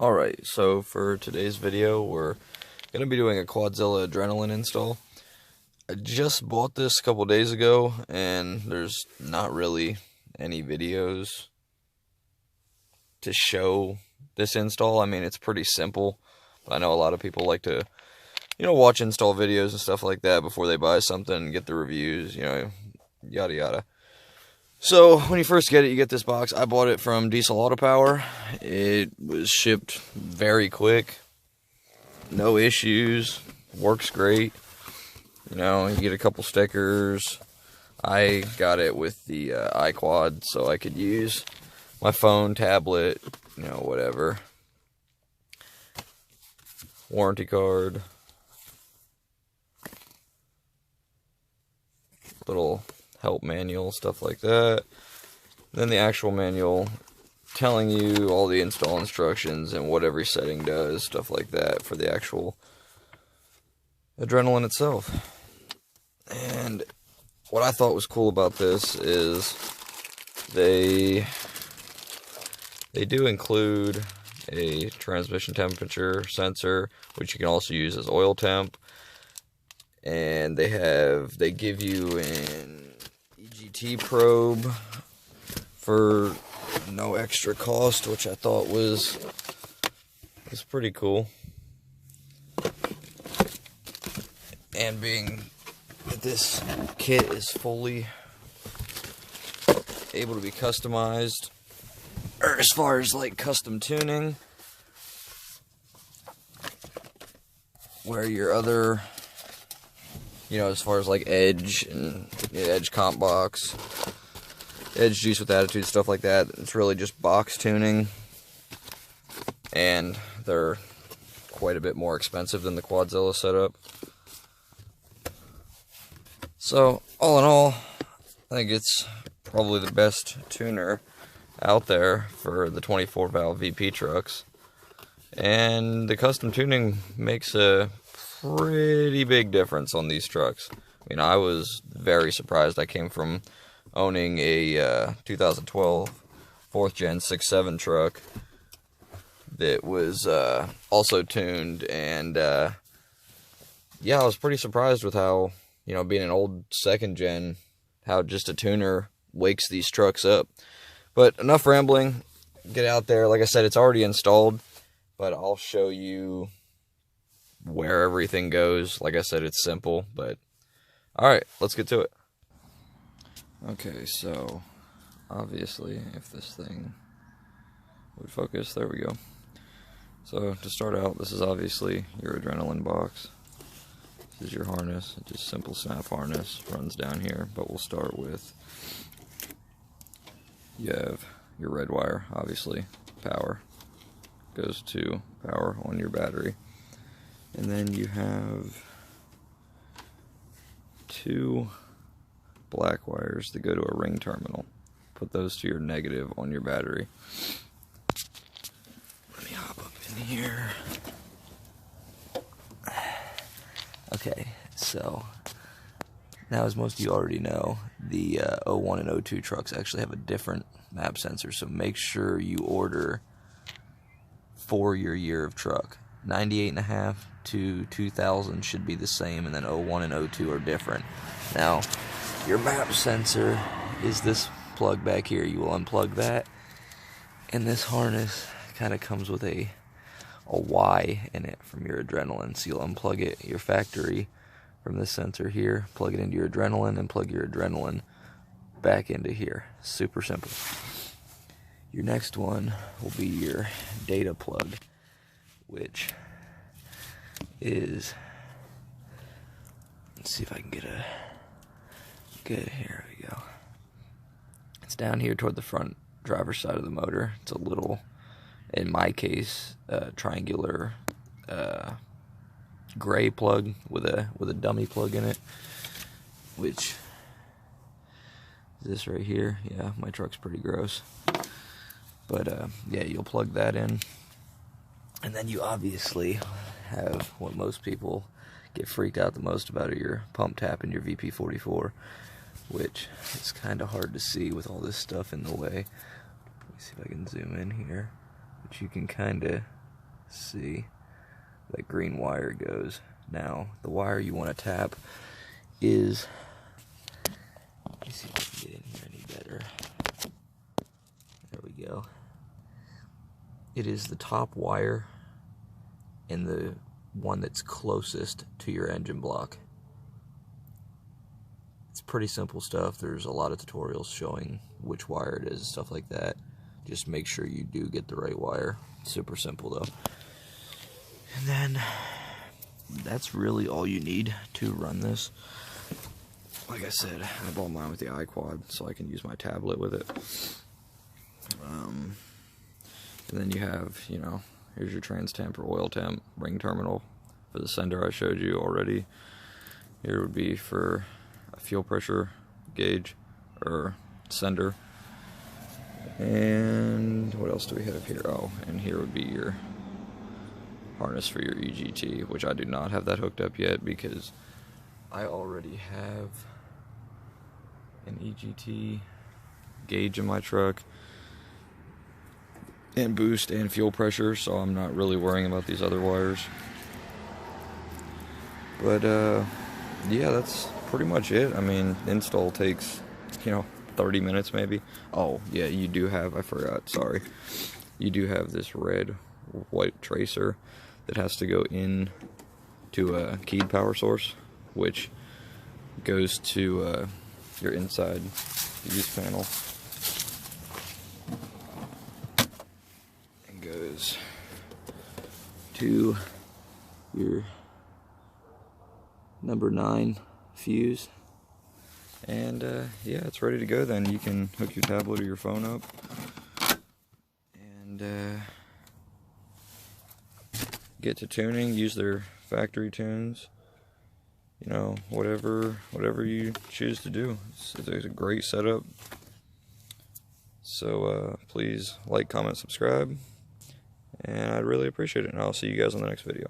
Alright, so for today's video, we're going to be doing a Quadzilla adrenaline install. I just bought this a couple days ago, and there's not really any videos to show this install. I mean, it's pretty simple, but I know a lot of people like to, watch install videos and stuff like that before they buy something and get the reviews, yada yada. So, when you first get it, you get this box. I bought it from Diesel Auto Power. It was shipped very quick. No issues. Works great. You get a couple stickers. I got it with the iQuad, so I could use my phone, tablet, whatever. Warranty card. Little help manual, stuff like that. Then the actual manual telling you all the install instructions and what every setting does, stuff like that for the actual adrenaline itself. And what I thought was cool about this is they do include a transmission temperature sensor, which you can also use as oil temp. And they give you an EGT probe for no extra cost, which I thought was pretty cool. And being that this kit is fully able to be customized, or as far as like custom tuning, where your other, as far as like edge and edge comp box, edge juice with attitude, stuff like that, it's really just box tuning, and they're quite a bit more expensive than the Quadzilla setup. So all in all, I think it's probably the best tuner out there for the 24 valve VP trucks, and the custom tuning makes a pretty big difference on these trucks. I mean, I was very surprised. I came from owning a 2012 4th gen 6.7 truck that was also tuned, and yeah, I was pretty surprised with how, being an old 2nd gen, how just a tuner wakes these trucks up. But enough rambling, get out there. Like I said, it's already installed, but I'll show you where everything goes. Like I said, it's simple, but alright, let's get to it. Okay, so obviously, if this thing would focus, there we go. So to start out, this is obviously your adrenaline box. This is your harness, it's just simple snap harness, runs down here, but we'll start with, you have your red wire, obviously, power, goes to power on your battery. And then you have 2 black wires that go to a ring terminal. Put those to your negative on your battery. Let me hop up in here. Okay, so now, as most of you already know, the 01 and 02 trucks actually have a different map sensor, so make sure you order for your year of truck. 98.5 to 2000 should be the same, and then 01 and 02 are different. Now, your map sensor is this plug back here. You will unplug that, and this harness kind of comes with a Y in it from your adrenaline. So you'll unplug it, your factory, from this sensor here, plug it into your adrenaline, and plug your adrenaline back into here. Super simple. Your next one will be your data plug, which is, let's see if I can get a good, here we go. It's down here toward the front driver's side of the motor. It's a little, in my case, triangular gray plug with a dummy plug in it, which is this right here. Yeah, my truck's pretty gross, but yeah, you'll plug that in. And then you obviously have what most people get freaked out the most about, are your pump tap and your VP44, which is kind of hard to see with all this stuff in the way. Let me see if I can zoom in here. But you can kind of see, that green wire goes. Now, the wire you want to tap is, let me see if I can get in here any better. There we go. It is the top wire and the one that's closest to your engine block. It's pretty simple stuff. There's a lot of tutorials showing which wire it is and stuff like that. Just make sure you do get the right wire. Super simple though. And then that's really all you need to run this. Like I said, I bought mine with the iQuad so I can use my tablet with it. And then you have, you know, here's your trans temp or oil temp ring terminal for the sender I showed you already. Here would be for a fuel pressure gauge or sender. And what else do we have here? Oh, and here would be your harness for your EGT, which I do not have that hooked up yet because I already have an EGT gauge in my truck and boost and fuel pressure, so I'm not really worrying about these other wires. But yeah, that's pretty much it. I mean, install takes, you know, 30 minutes maybe. Oh yeah, you do have, I forgot, sorry, you do have this red white tracer that has to go in to a keyed power source, which goes to your inside use panel and goes to your number 9 fuse. And yeah, it's ready to go then. You can hook your tablet or your phone up and get to tuning, use their factory tunes, you know, whatever you choose to do. It's a great setup. So please like, comment, subscribe, and I'd really appreciate it. And I'll see you guys on the next video.